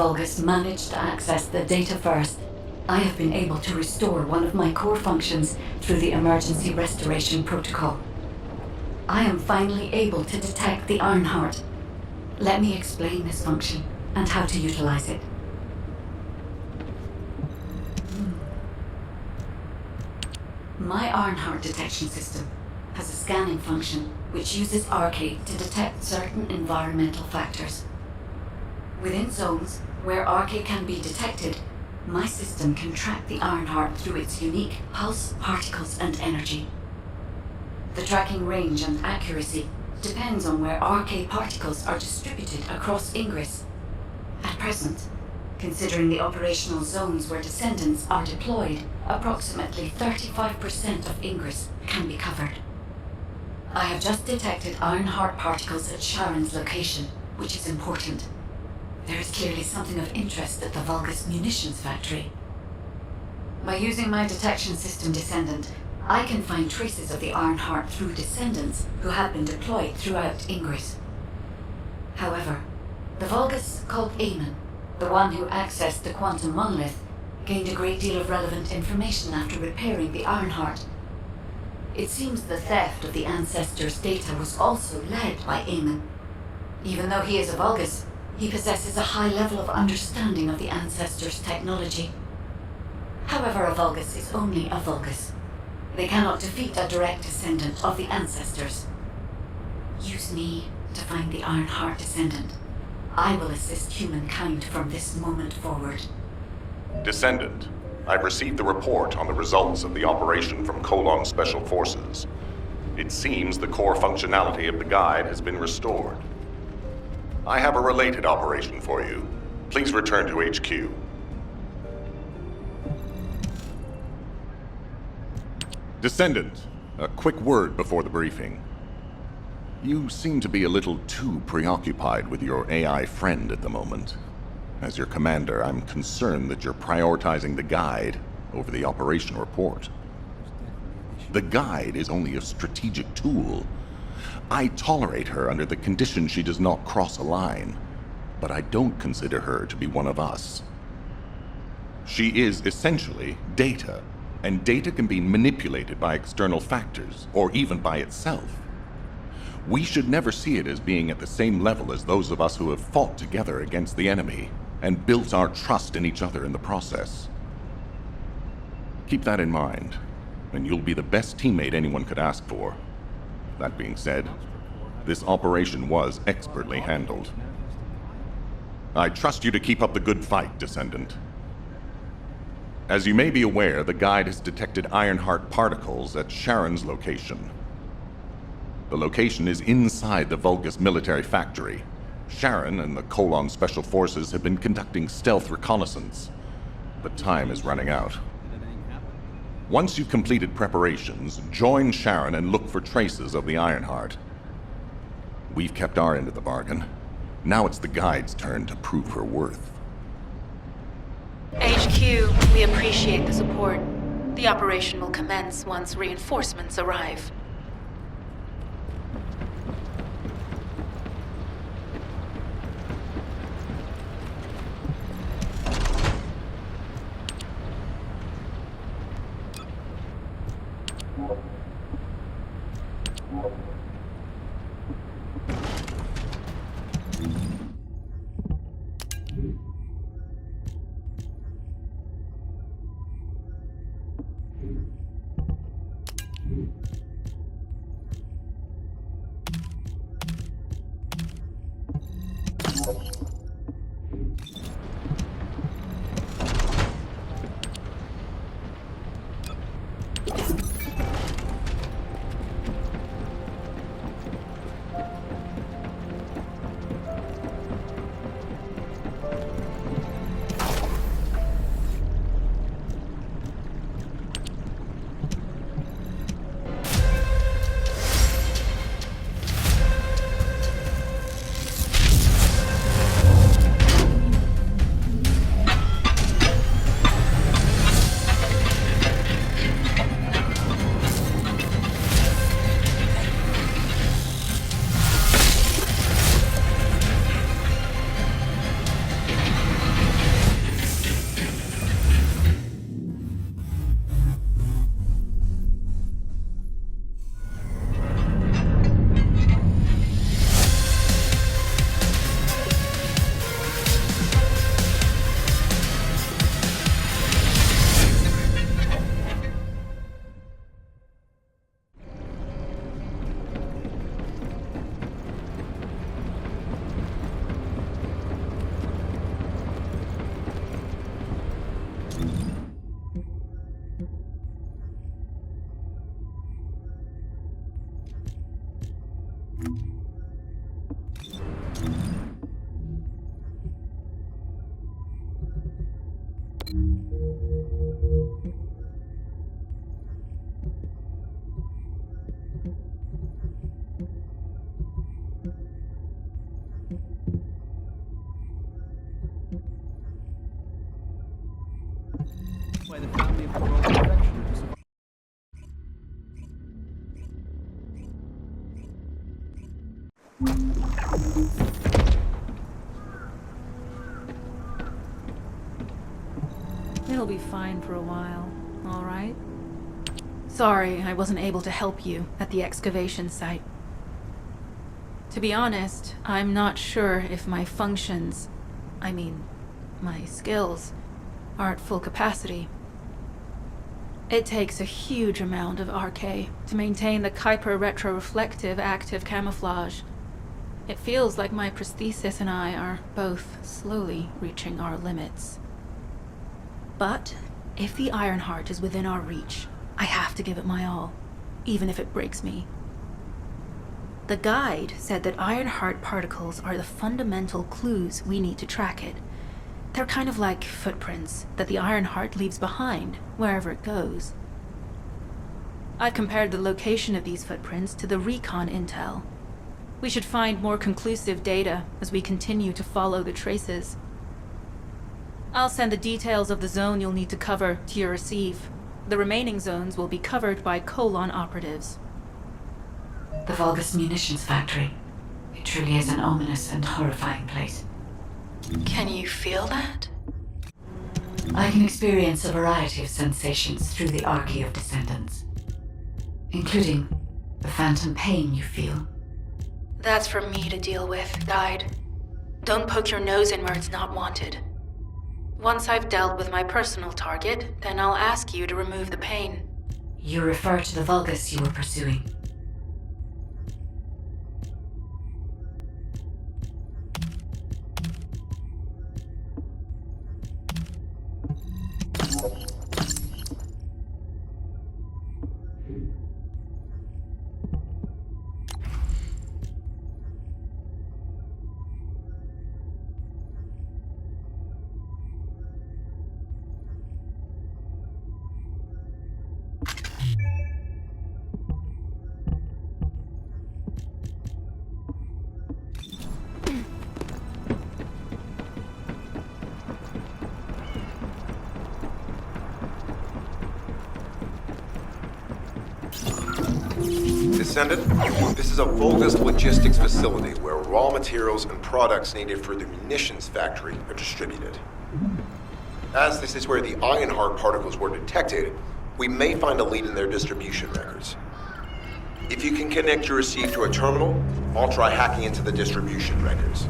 Vulgus managed to access the data first, I have been able to restore one of my core functions through the emergency restoration protocol. I am finally able to detect the Ironheart. Let me explain this function and how to utilize it. My Ironheart detection system has a scanning function which uses Arcade to detect certain environmental factors. Within zones where Arcade can be detected, my system can track the Ironheart through its unique pulse, particles, and energy. The tracking range and accuracy depends on where Arcade particles are distributed across Ingress. At present, considering the operational zones where Descendants are deployed, approximately 35% of Ingress can be covered. I have just detected Ironheart particles at Sharon's location, which is important. There is clearly something of interest at the Vulgus munitions factory. By using my detection system Descendant, I can find traces of the Ironheart through Descendants who have been deployed throughout Ingress. However, the Vulgus called Eamon, the one who accessed the quantum monolith, gained a great deal of relevant information after repairing the Ironheart. It seems the theft of the Ancestors' data was also led by Eamon. Even though he is a Vulgus, he possesses a high level of understanding of the Ancestors' technology. However, a Vulgus is only a Vulgus. They cannot defeat a direct descendant of the Ancestors. Use me to find the Ironheart Descendant. I will assist humankind from this moment forward. Descendant, I've received the report on the results of the operation from Colon Special Forces. It seems the core functionality of the guide has been restored. I have a related operation for you. Please return to HQ. Descendant, a quick word before the briefing. You seem to be a little too preoccupied with your AI friend at the moment. As your commander, I'm concerned that you're prioritizing the guide over the operation report. The guide is only a strategic tool. I tolerate her under the condition she does not cross a line, but I don't consider her to be one of us. She is essentially data, and data can be manipulated by external factors, or even by itself. We should never see it as being at the same level as those of us who have fought together against the enemy and built our trust in each other in the process. Keep that in mind, and you'll be the best teammate anyone could ask for. That being said, this operation was expertly handled. I trust you to keep up the good fight, Descendant. As you may be aware, the guide has detected Ironheart particles at Sharon's location. The location is inside the Vulgus military factory. Sharon and the Colon Special Forces have been conducting stealth reconnaissance, but time is running out. Once you've completed preparations, join Sharon and look for traces of the Ironheart. We've kept our end of the bargain. Now it's the guide's turn to prove her worth. HQ, we appreciate the support. The operation will commence once reinforcements arrive. By the family of the world perfection to survive. It'll be fine for a while, all right? Sorry, I wasn't able to help you at the excavation site. To be honest, I'm not sure if my functions, my skills, are at full capacity. It takes a huge amount of RK to maintain the Kuiper retroreflective active camouflage. It feels like my prosthesis and I are both slowly reaching our limits. But if the Ironheart is within our reach, I have to give it my all, even if it breaks me. The guide said that Ironheart particles are the fundamental clues we need to track it. They're kind of like footprints that the Ironheart leaves behind, wherever it goes. I've compared the location of these footprints to the recon intel. We should find more conclusive data as we continue to follow the traces. I'll send the details of the zone you'll need to cover to your receive. The remaining zones will be covered by Colon operatives. The Vulgus munitions factory. It truly is an ominous and horrifying place. Can you feel that? I can experience a variety of sensations through the Archae of Descendants, including the phantom pain you feel. That's for me to deal with, Guide. Don't poke your nose in where it's not wanted. Once I've dealt with my personal target, then I'll ask you to remove the pain. You refer to the Vulgus you were pursuing. Descendant, this is a Vulgus logistics facility where raw materials and products needed for the munitions factory are distributed. As this is where the Ironheart particles were detected, we may find a lead in their distribution records. If you can connect your receive to a terminal, I'll try hacking into the distribution records.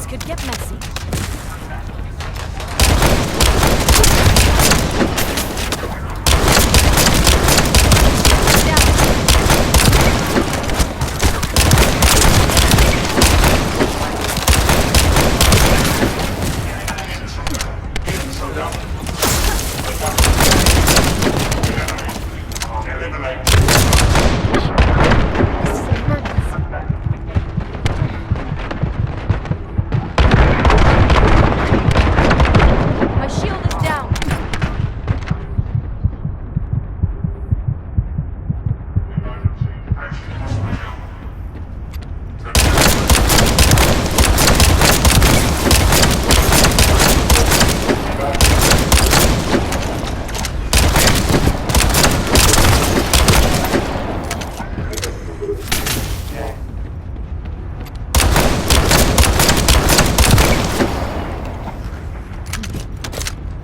could get messy. My shield is down.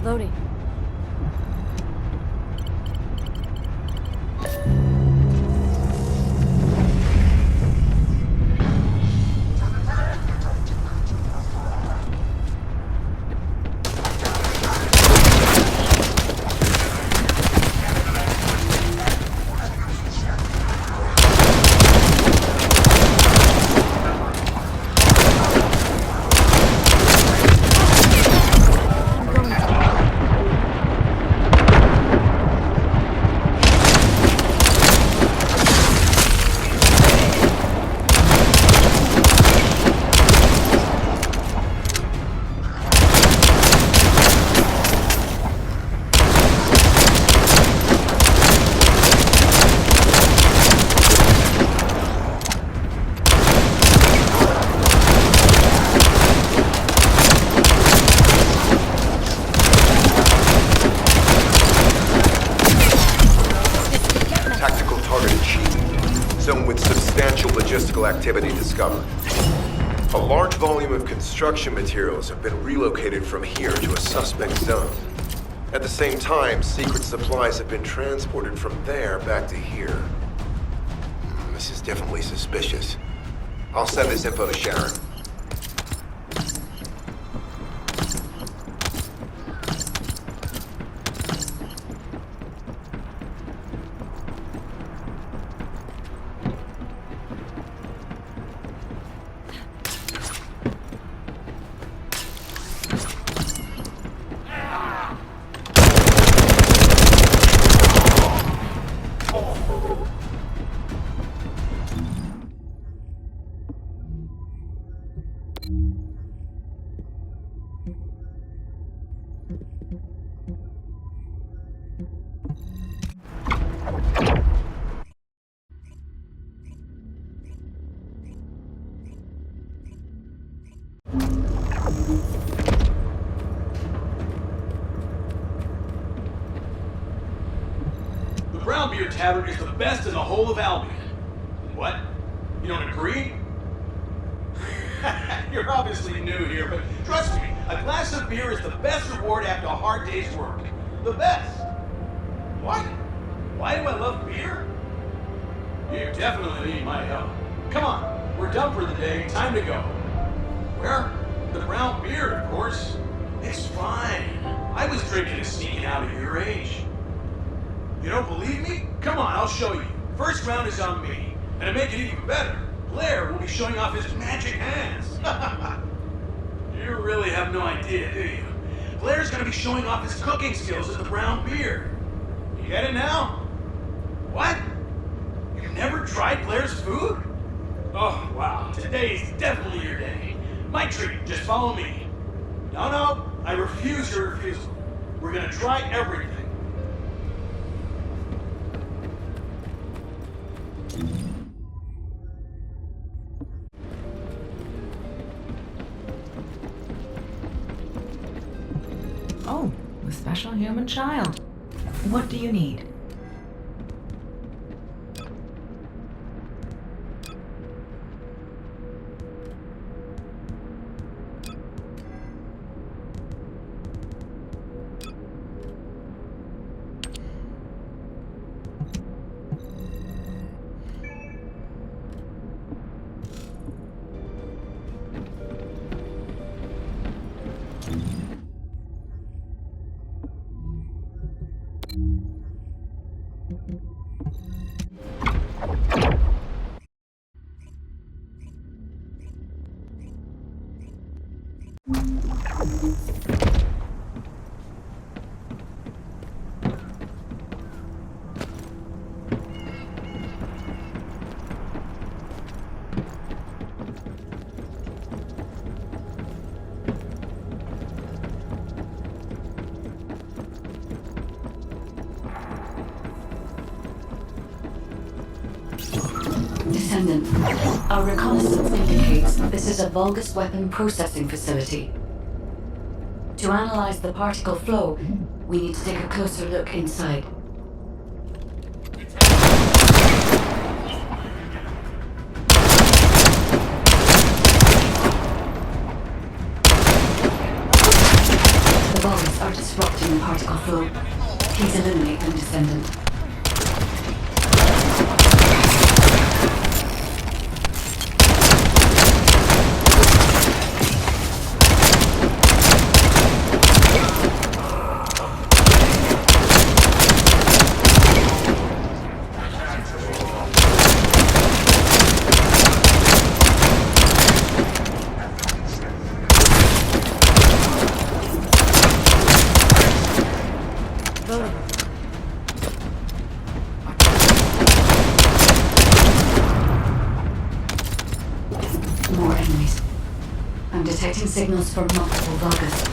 Loading. Tactical target achieved. Zone with substantial logistical activity discovered. A large volume of construction materials have been relocated from here to a suspect zone. At the same time, secret supplies have been transported from there back to here. This is definitely suspicious. I'll send this info to Sharon. The Brown Beer Tavern is the best in the whole of Albion. What? You don't agree? You're obviously new here, but trust me, a glass of beer is the best reward after a hard day's work. The best. What? Why do I love beer? You definitely need my help. Come on, we're done for the day. Time to go. Where? The Brown Beer, of course. It's fine. I was drinking and sneaking out at your age. You don't believe me? Come on, I'll show you. First round is on me. And to make it even better, Blair will be showing off his magic hands. You really have no idea, do you? Blair's gonna be showing off his cooking skills at the Brown Beer. You get it now? What? You've never tried Blair's food? Oh, wow. Today is definitely your day. My treat. Just follow me. No, I refuse your refusal. We're gonna try everything. Oh, the special human child. What do you need? Descendant, our reconnaissance indicates this is a Vulgus weapon processing facility. To analyze the particle flow, we need to take a closer look inside. The Vulgus are disrupting the particle flow. Please eliminate them, Descendant. More enemies. I'm detecting signals from multiple Vulgus.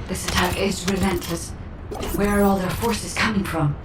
This attack is relentless. Where are all their forces coming from?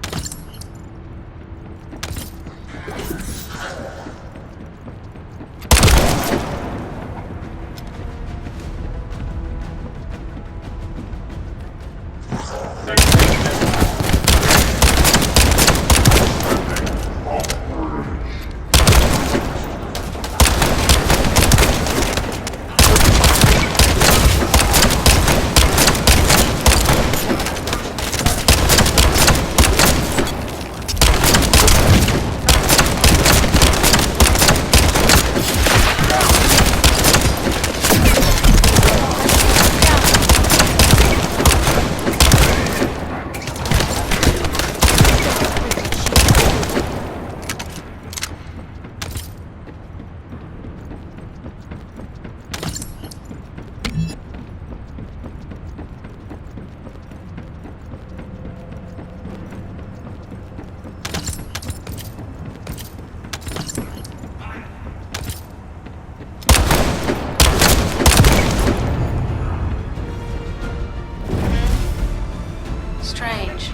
Strange.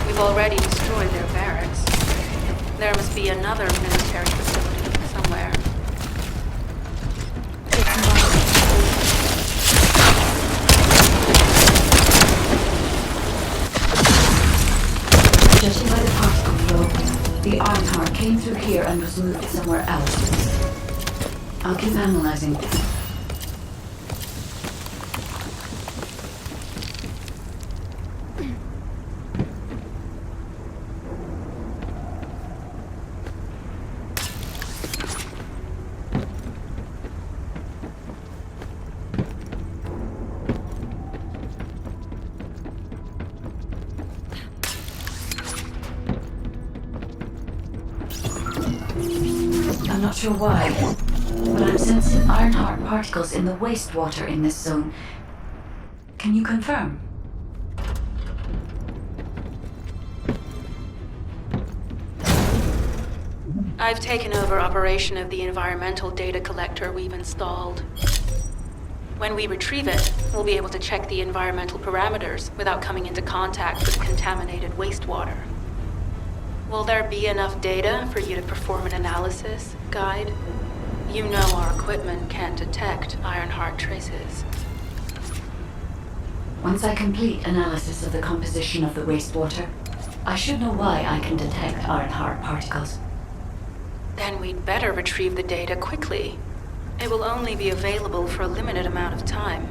We've already destroyed their barracks. There must be another military facility somewhere. Judging by the particle flow, the Ironheart came through here and was moved somewhere else. I'll keep analyzing. I'm not sure why, but I'm sensing Ironheart particles in the wastewater in this zone. Can you confirm? I've taken over operation of the environmental data collector we've installed. When we retrieve it, we'll be able to check the environmental parameters without coming into contact with contaminated wastewater. Will there be enough data for you to perform an analysis, Guide? You know our equipment can't detect Ironheart traces. Once I complete analysis of the composition of the wastewater, I should know why I can detect Ironheart particles. Then we'd better retrieve the data quickly. It will only be available for a limited amount of time.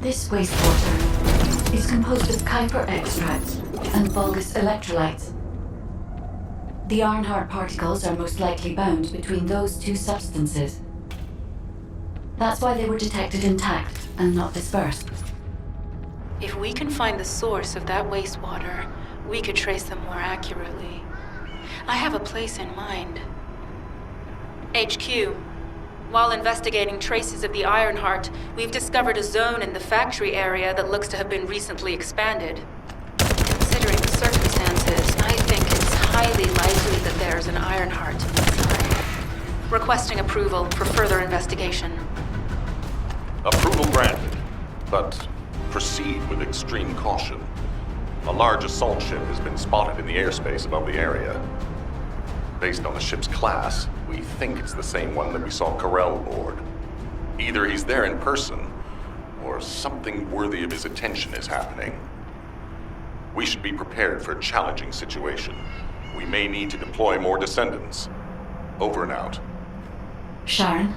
This wastewater is composed of Kuiper extracts and Vulgus electrolytes. The Ironheart particles are most likely bound between those two substances. That's why they were detected intact and not dispersed. If we can find the source of that wastewater, we could trace them more accurately. I have a place in mind. HQ. While investigating traces of the Ironheart, we've discovered a zone in the factory area that looks to have been recently expanded. Considering the circumstances, I think it's highly likely that there's an Ironheart inside. Requesting approval for further investigation. Approval granted, but proceed with extreme caution. A large assault ship has been spotted in the airspace above the area. Based on the ship's class, we think it's the same one that we saw Carell aboard. Either he's there in person, or something worthy of his attention is happening. We should be prepared for a challenging situation. We may need to deploy more Descendants. Over and out. Sharon,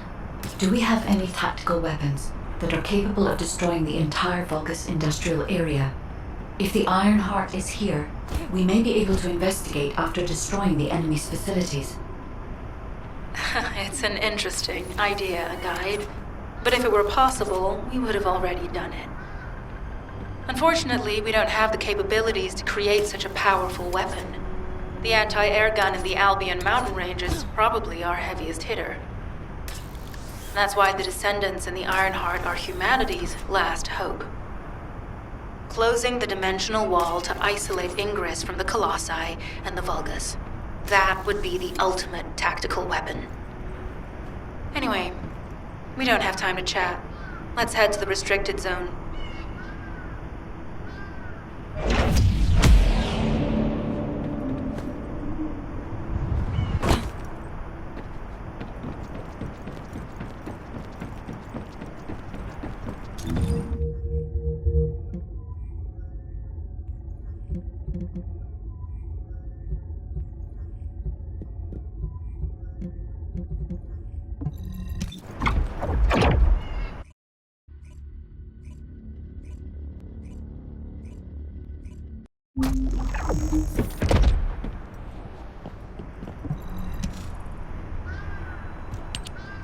do we have any tactical weapons that are capable of destroying the entire Vulgus industrial area? If the Ironheart is here, we may be able to investigate after destroying the enemy's facilities. It's an interesting idea, Guide. But if it were possible, we would have already done it. Unfortunately, we don't have the capabilities to create such a powerful weapon. The anti-air gun in the Albion mountain range is probably our heaviest hitter. That's why the Descendants and the Ironheart are humanity's last hope. Closing the dimensional wall to isolate Ingress from the Colossi and the Vulgus. That would be the ultimate tactical weapon. Anyway, we don't have time to chat. Let's head to the restricted zone.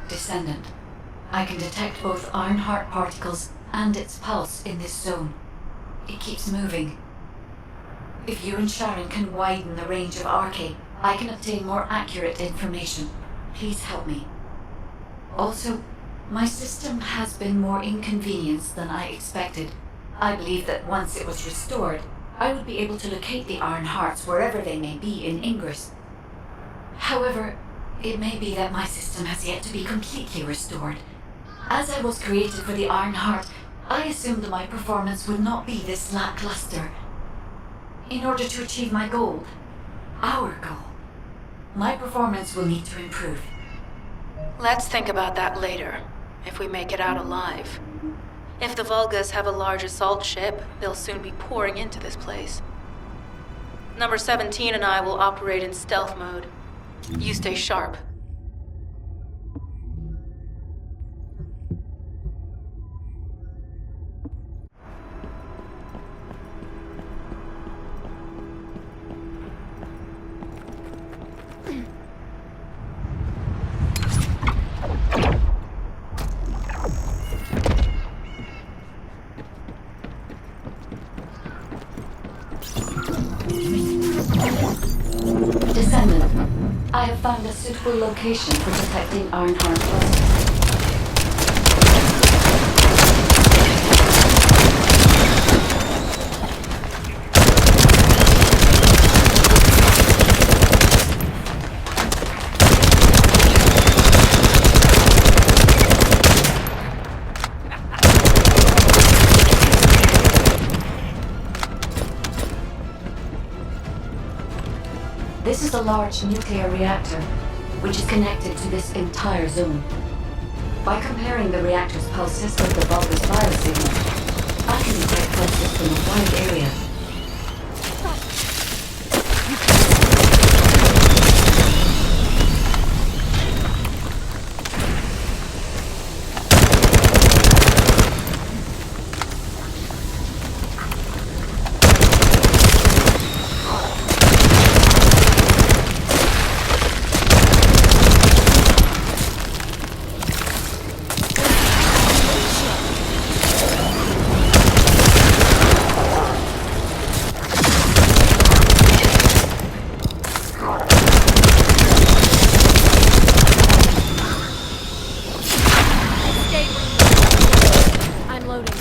Descendant, I can detect both Ironheart particles and its pulse in this zone. It keeps moving. If you and Sharon can widen the range of Arche, I can obtain more accurate information. Please help me. Also, my system has been more inconvenienced than I expected. I believe that once it was restored, I would be able to locate the Ironhearts wherever they may be in Ingress. However, it may be that my system has yet to be completely restored. As I was created for the Ironheart, I assumed my performance would not be this lackluster. In order to achieve my goal, our goal, my performance will need to improve. Let's think about that later, if we make it out alive. If the Vulgas have a large assault ship, they'll soon be pouring into this place. Number 17 and I will operate in stealth mode. You stay sharp. Descendant, I have found a suitable location for detecting Ironheart pulses. This is a large nuclear reactor, which is connected to this entire zone. By comparing the reactor's pulses with the Vulgus biosignal, I can detect pulses from a wide area. I'm loading.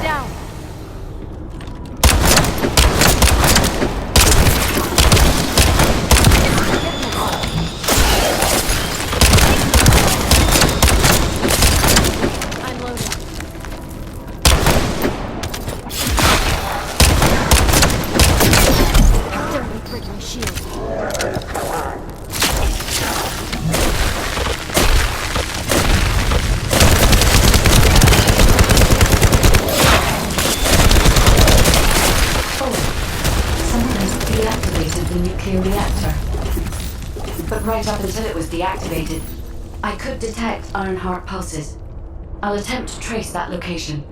Down. I'm loading. Don't break my shield. Someone has deactivated the nuclear reactor. But right up until it was deactivated, I could detect Ironheart pulses. I'll attempt to trace that location.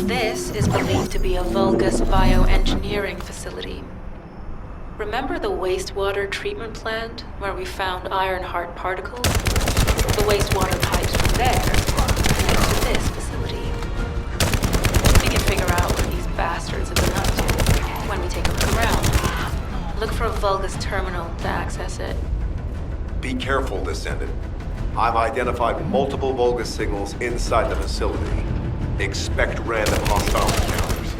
This is believed to be a Vulgus bioengineering facility. Remember the wastewater treatment plant where we found Ironheart particles? The wastewater pipes from there connect to this facility. We can figure out what these bastards have been up to when we take a look around. Look for a Vulgus terminal to access it. Be careful, Descendant. I've identified multiple Vulgus signals inside the facility. Expect random hostile encounters.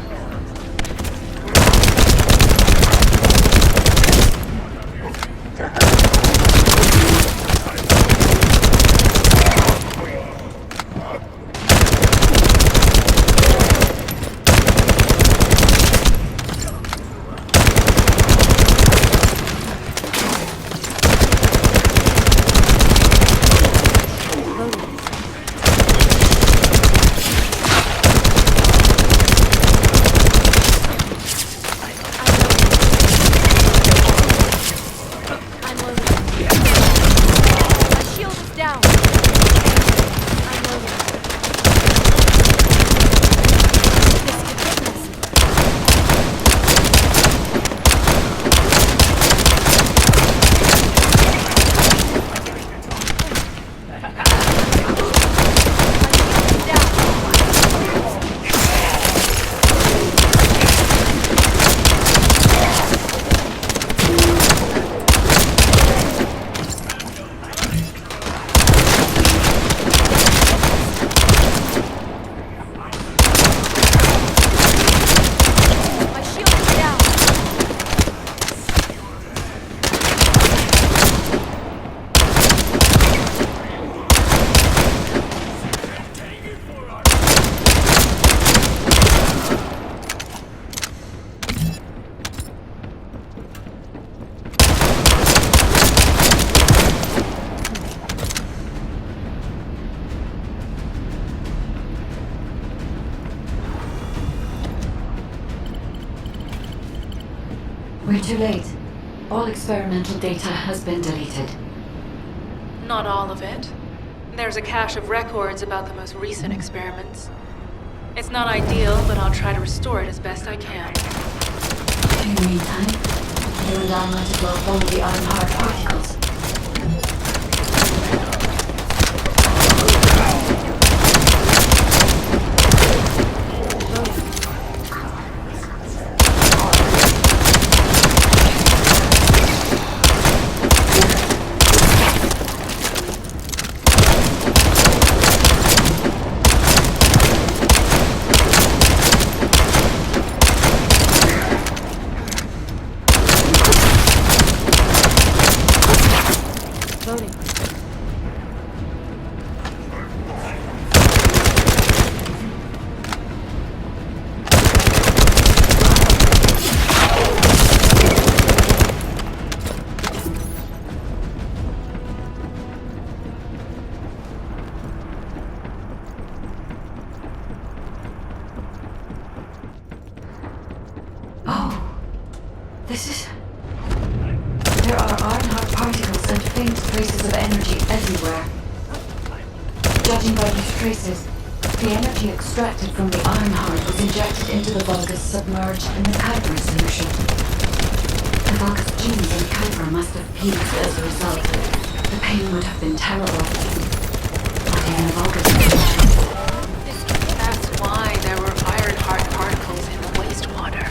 We're too late. All experimental data has been deleted. Not all of it. There's a cache of records about the most recent experiments. It's not ideal, but I'll try to restore it as best I can. In the meantime, you and I might as well follow the Ironheart particles. There are Ironheart particles and faint traces of energy everywhere. Judging by these traces, the energy extracted from the Ironheart was injected into the Vulgus submerged in the Kyber solution. The Vulgus genes in Kyber must have fused as a result. The pain would have been terrible. But in the Vulgus solution... That's why there were Ironheart particles in the wastewater.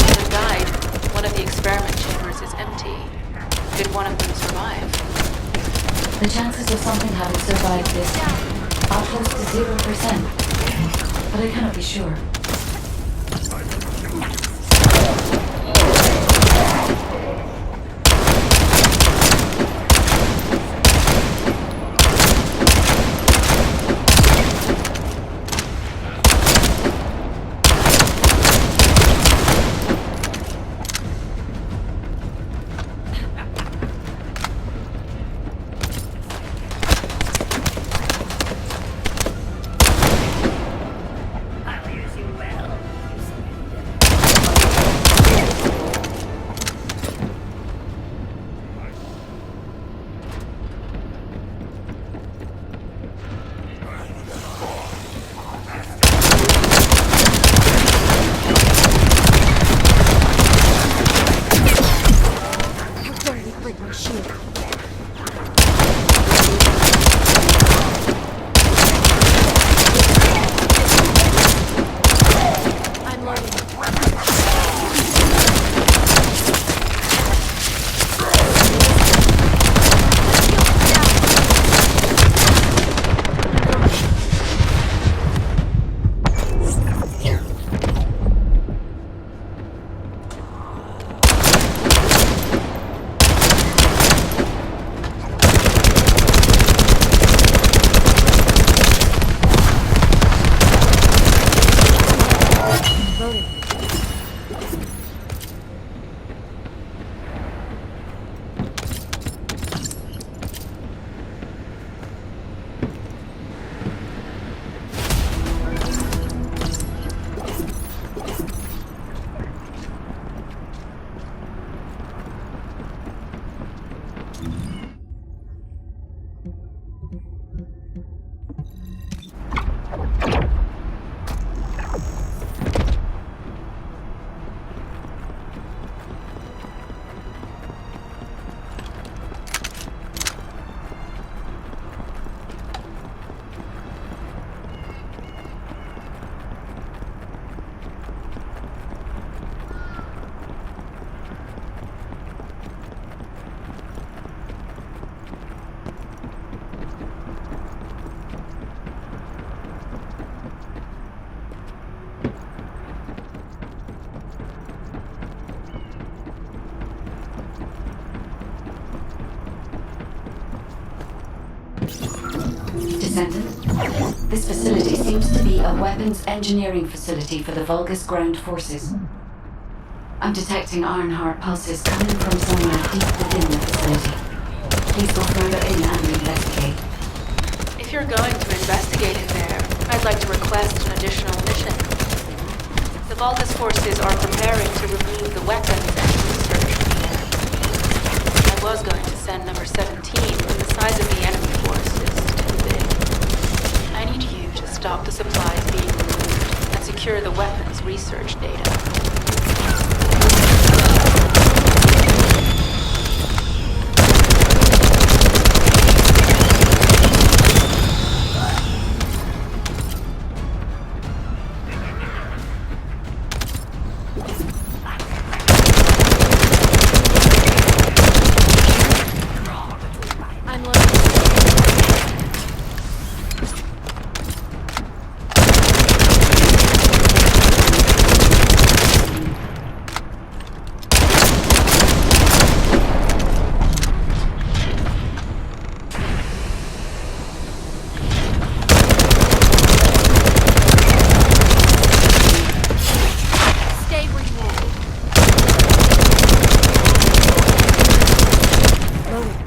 When died, one of the experiment chambers is empty. Did one of them survive? The chances of something having survived this are close to 0%, but I cannot be sure. Descendant, this facility seems to be a weapons engineering facility for the Vulgus ground forces. I'm detecting Ironheart pulses coming from somewhere deep within the facility. Please go further in and investigate. If you're going to investigate in there, I'd like to request an additional mission. The Valda's forces are preparing to remove the weapons and research. I was going to send number 17, but the size of the enemy force is too big. I need you to stop the supplies being removed and secure the weapons research data. I'm loading. Stay where you are. Loading.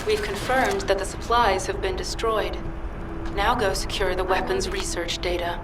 We've confirmed that the supplies have been destroyed. Now go secure the weapons research data.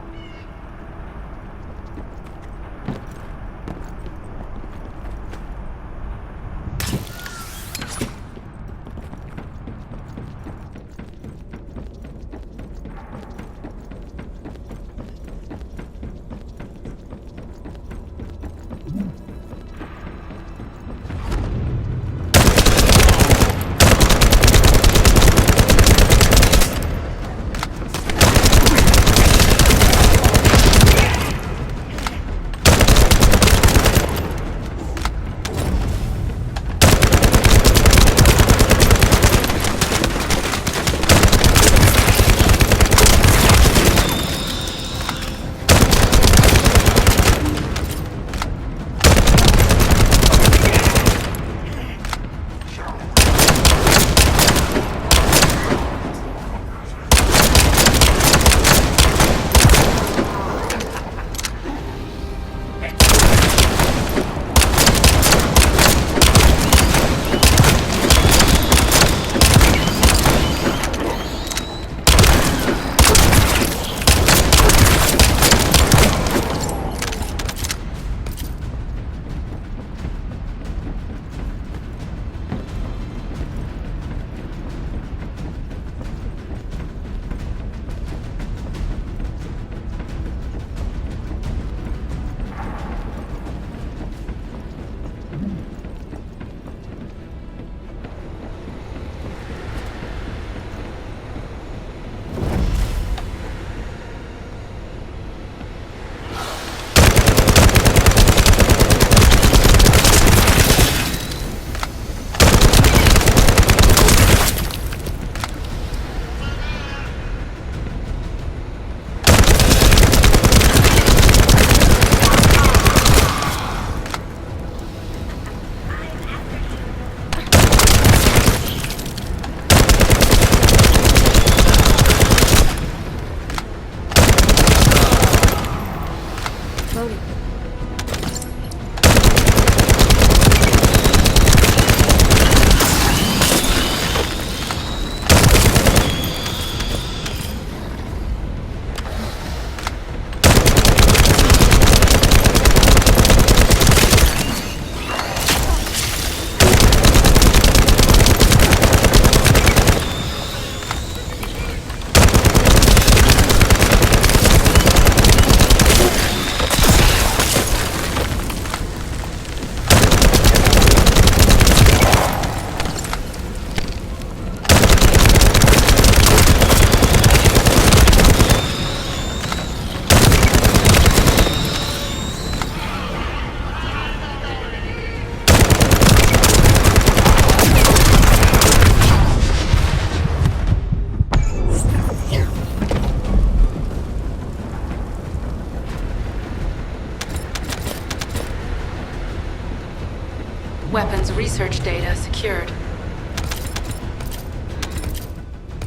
Weapons research data secured.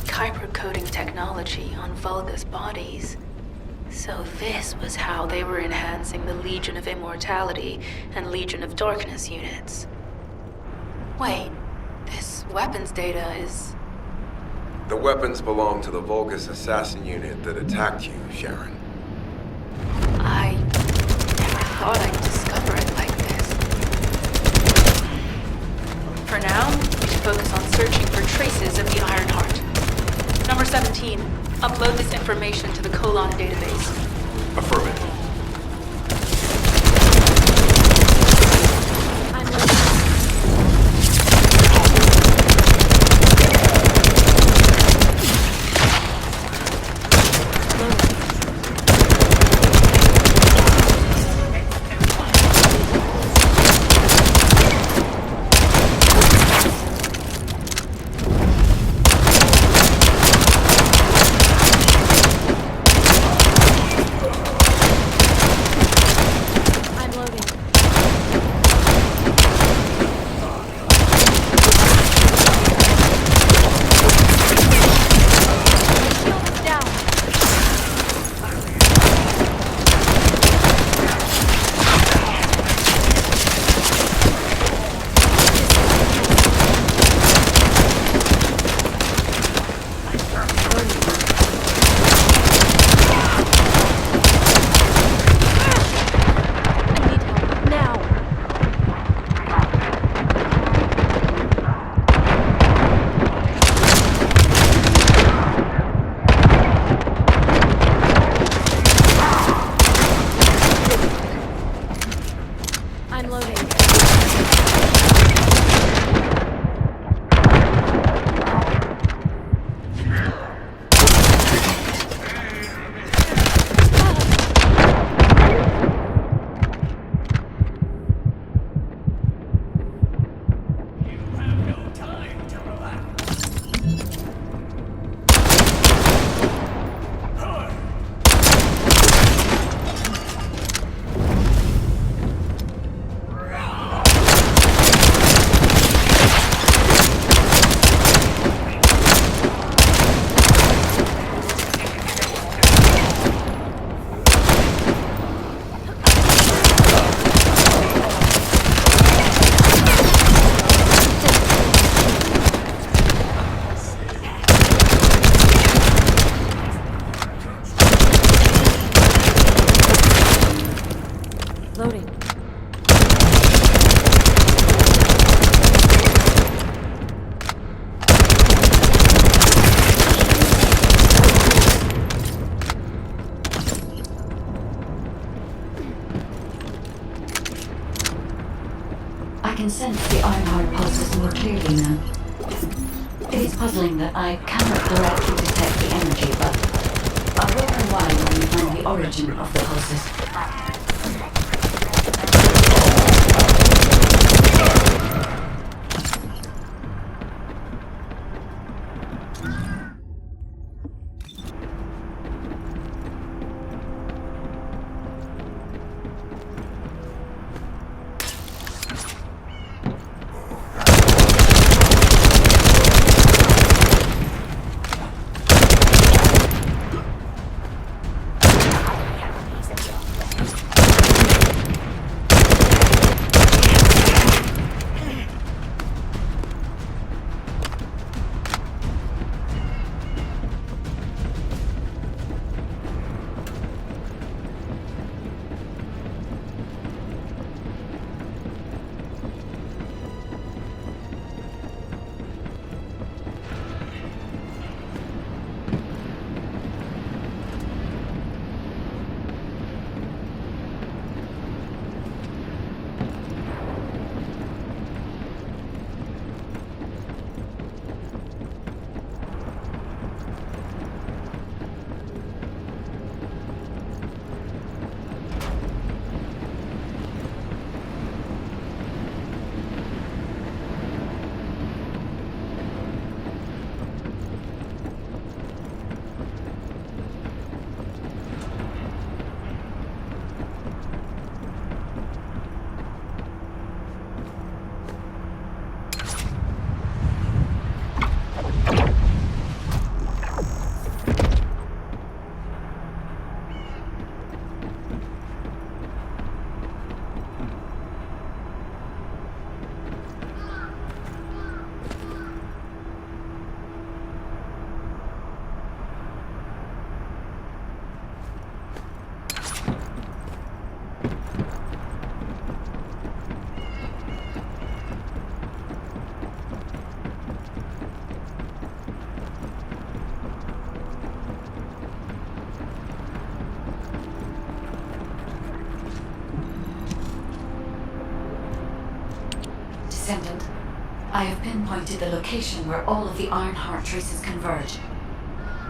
Kyber coding technology on Vulgus bodies. So this was how they were enhancing the Legion of Immortality and Legion of Darkness units. Wait, this weapons data is... The weapons belong to the Vulgus assassin unit that attacked you, Sharon. I never thought I'd discover it like this. For now, we should focus on searching for traces of the Ironheart. Number 17, upload this information to the Colon database. Affirmative. I'm listening. I'm loading. Shield is down. I need help now. I'm loading. Loading. I can sense the Ironheart pulses more clearly now. It is puzzling that I cannot directly detect the energy, but I will know why when we find the origin of the pulses. Descendant, I have pinpointed the location where all of the Ironheart traces converge.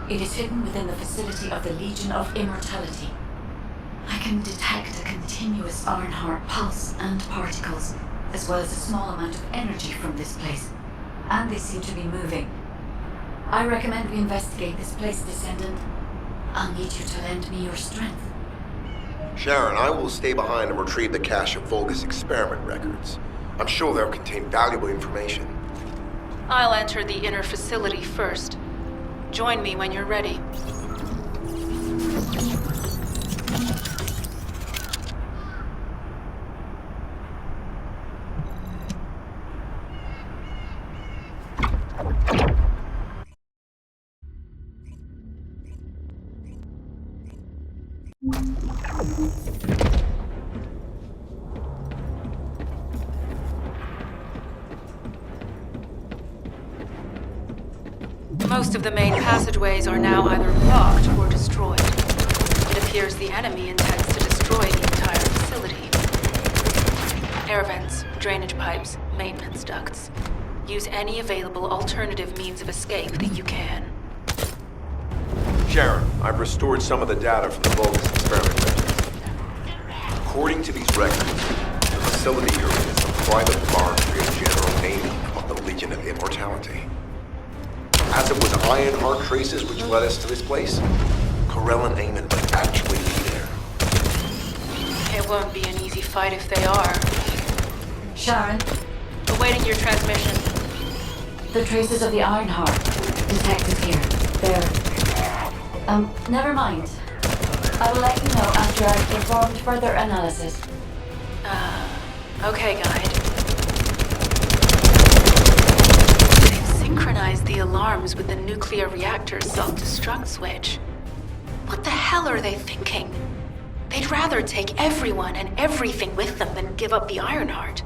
It is hidden within the facility of the Legion of Immortality. I can detect a continuous Ironheart pulse and particles, as well as a small amount of energy from this place, and they seem to be moving. I recommend we investigate this place, Descendant. I'll need you to lend me your strength. Sharon, I will stay behind and retrieve the cache of Vulgus experiment records. I'm sure they'll contain valuable information. I'll enter the inner facility first. Join me when you're ready. Most of the main passageways are now either blocked or destroyed. It appears the enemy intends to destroy the entire facility. Air vents, drainage pipes, maintenance ducts. Use any available alternative means of escape that you can. Sharon, I've restored some of the data from the Vulgus experiment records. According to these records, the facility you're in is the private laboratory of General Amy of the Legion of Immortality. As it was Ironheart traces which led us to this place, Corell and Eamon might actually be there. It won't be an easy fight if they are. Sharon, Awaiting your transmission. the traces of the Ironheart detected here. They're... never mind. I will let you know after I've performed further analysis. Okay, Guide. They've synchronized the alarms with the nuclear reactor's self-destruct switch. What the hell are they thinking? They'd rather take everyone and everything with them than give up the Ironheart.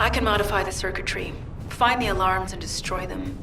I can modify the circuitry, find the alarms and destroy them.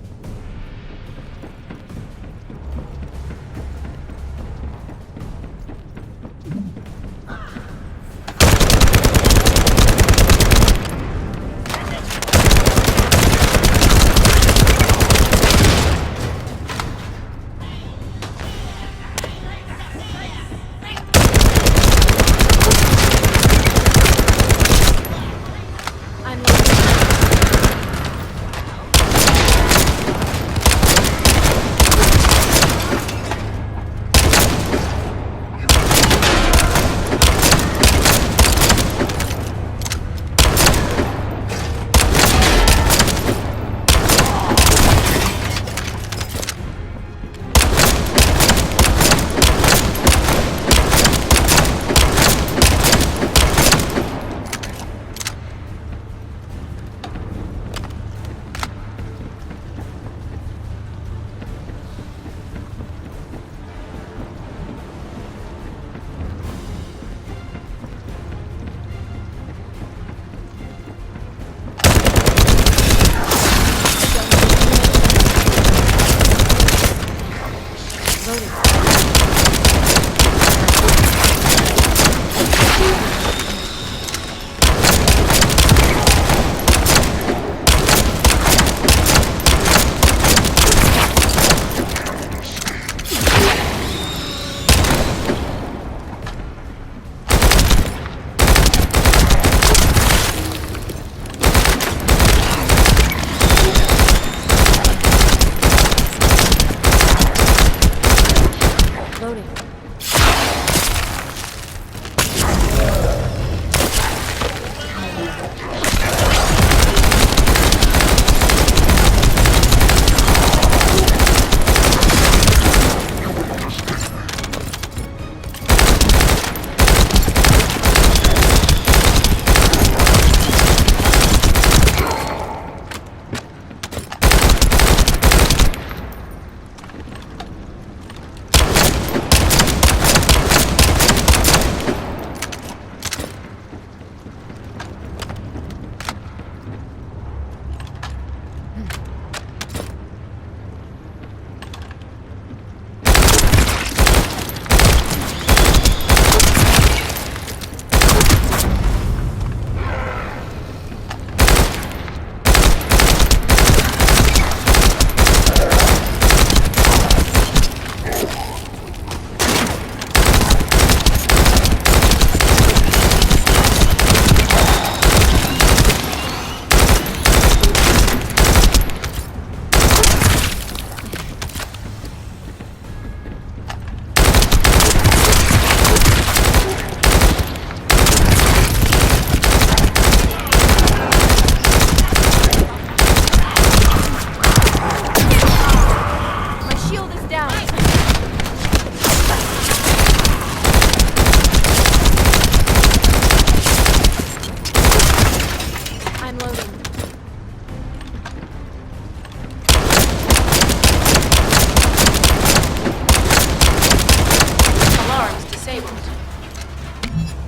disabled.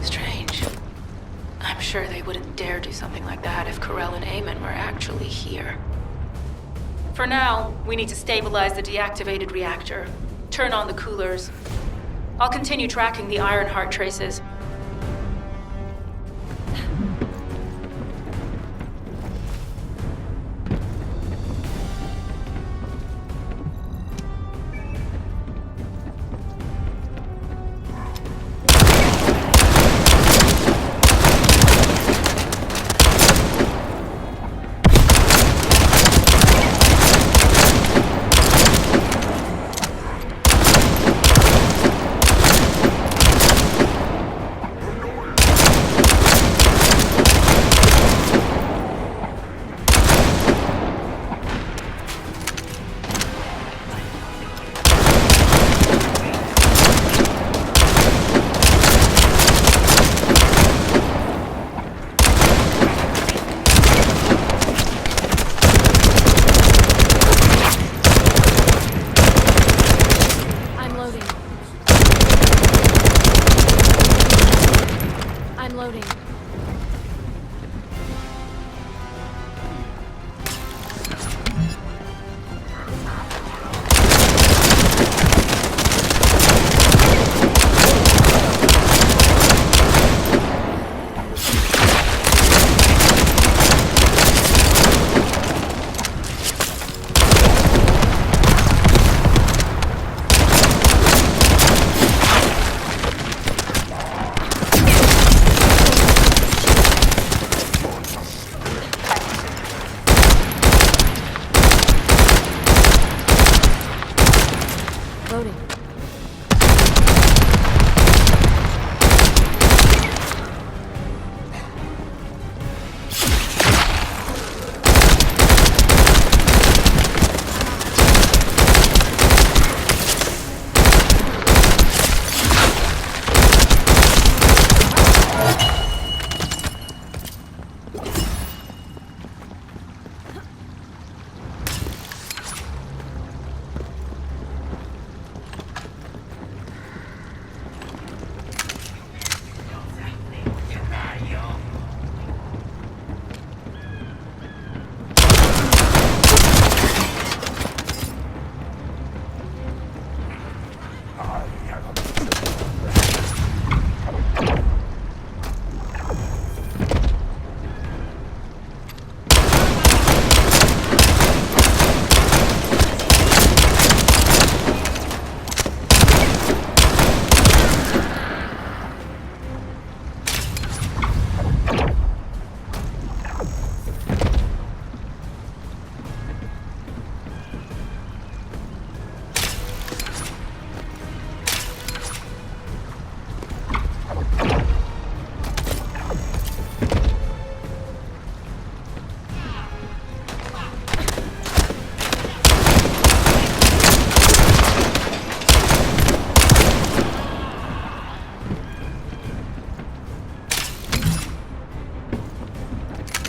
Strange. I'm sure they wouldn't dare do something like that if Corell and Eamon were actually here. For now, we need to stabilize the deactivated reactor, turn on the coolers. I'll continue tracking the Ironheart traces.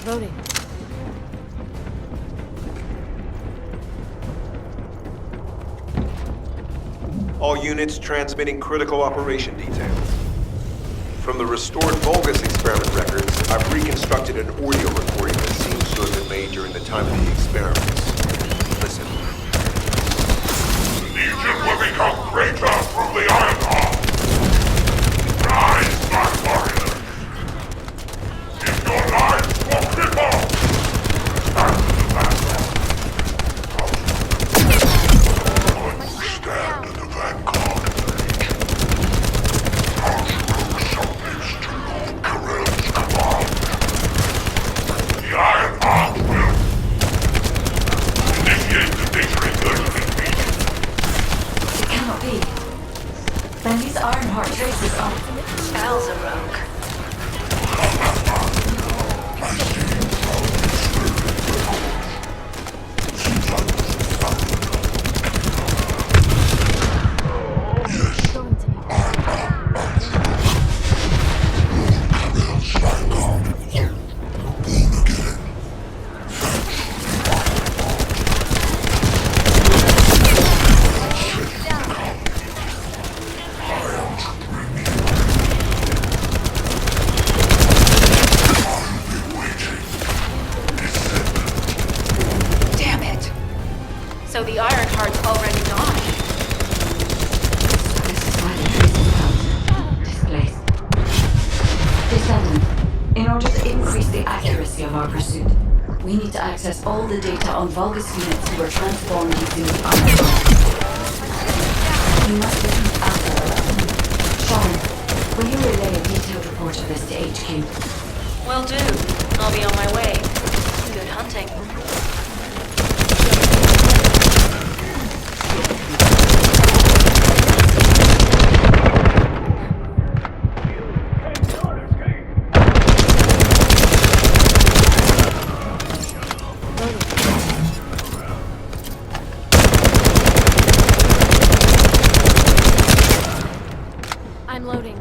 Loading. All units transmitting critical operation details. From the restored Vulgus experiment records, I've reconstructed an audio recording that seems to have been made during the time of the experiments. Listen. The Legion will become greater through the Ironheart. Rise, my warriors! Give your lives for people! Stand in the vanguard. Stand in the vanguard. Subjects to Lord Corell's command. The Ironheart will initiate the data inversion meeting. It cannot be. Then these Ironheart traces are... Al's a rogue. I am to bring you So the Ironheart's already gone. This is why the trees are displaced. Descendant, in order to increase the accuracy of our pursuit, we need to access all the data on Vulgus units who were transformed using the Ironheart. We must repeat after. Sharon, will you relay a detailed report of this to HQ? Will do. I'll be on my way. Good hunting. I'm loading.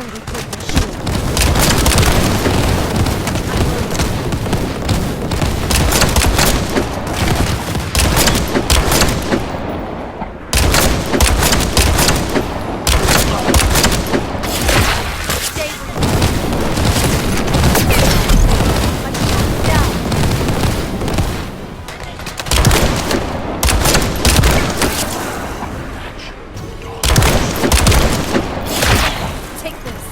Dirty purple shield. Take this.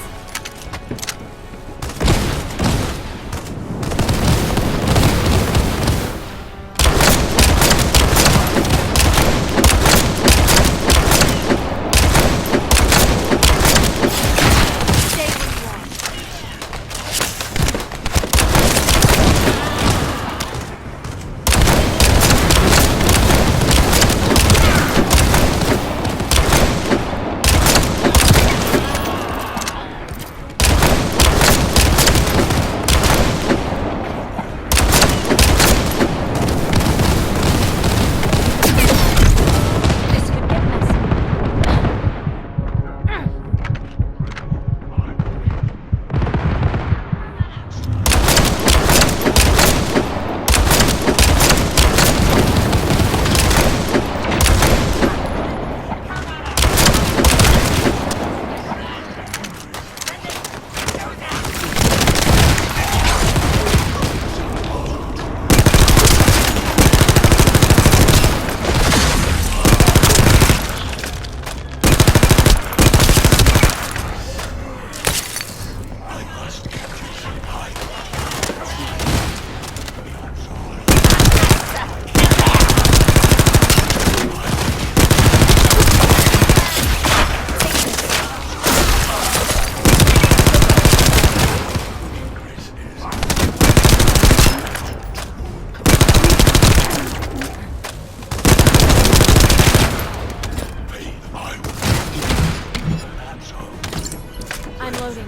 Stay where you are. This could get messy. I'm loading.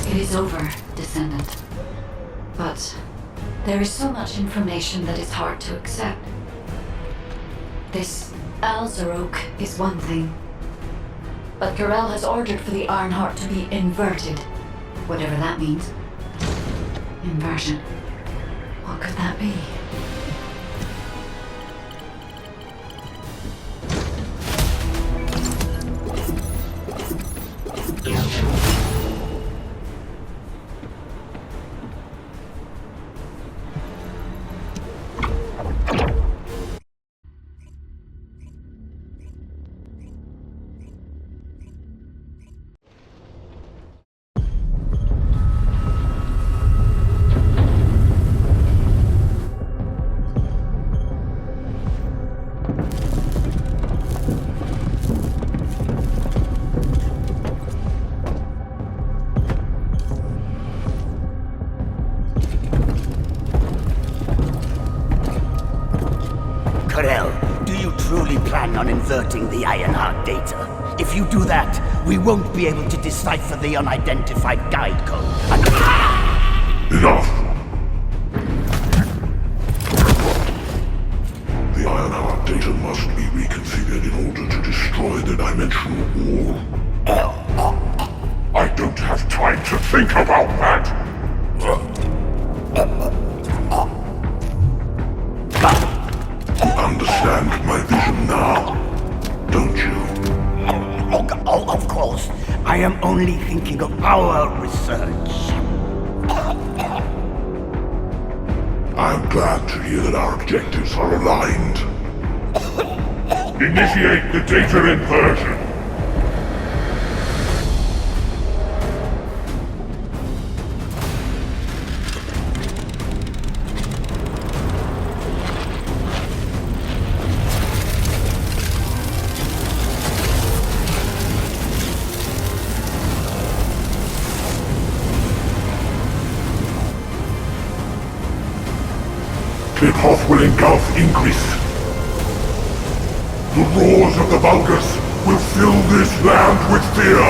It is over, Descendant. But there is so much information that is hard to accept. This Alzarok is one thing. But Karel has ordered for the Ironheart to be inverted. Whatever that means. Inversion. What could that be? Karel, do you truly plan on inverting the Ironheart data? If you do that, we won't be able to decipher the unidentified guide code. Enough! The Ironheart data must be reconfigured in order to destroy the dimensional wall. I don't have time to think about that! You understand my vision now, don't you? Oh, of course. I am only only thinking of our research. I'm glad to hear that our objectives are aligned. Initiate the data inversion. Kickoff will engulf Increase. The roars of the Vulgus will fill this land with fear!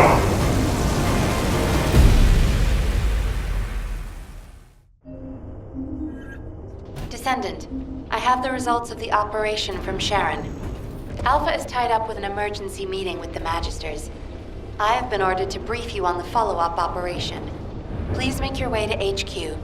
Descendant, I have the results of the operation from Sharon. Alpha is tied up with an emergency meeting with the Magisters. I have been ordered to brief you on the follow-up operation. Please make your way to HQ.